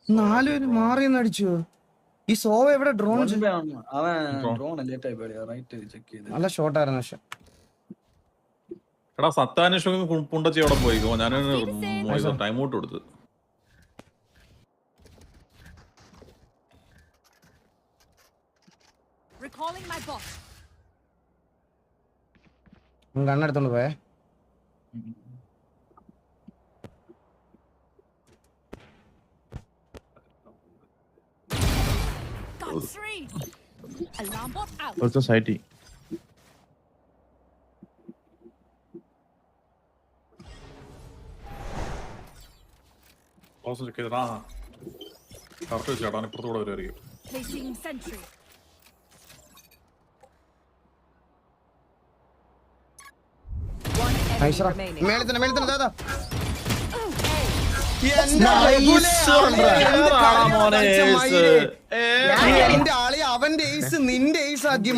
4 മാറി അടിച്ചു. ഈ സോവ എവിടെ? ഡ്രോൺ നല്ല ഷോട്ട് ആയിരുന്നു. പക്ഷെ എടാ സത്താനുഷ് പുണ്ടച്ചി അവിടെ പോയിക്കോ. ഞാൻ ടൈം ഔട്ട് കൊടുത്തു. കണ്ണെടുത്തോണ്ട് പോയേ. സൊസൈറ്റി ചേട്ടാൻ ഇപ്പുറത്തൂടെ വരുമായിരിക്കും. മേളിൽ തന്നെ ദാദാ. എന്റെ ആളി അവന്റെ ഏസ് നിന്റെ ഏസ് ആക്കി.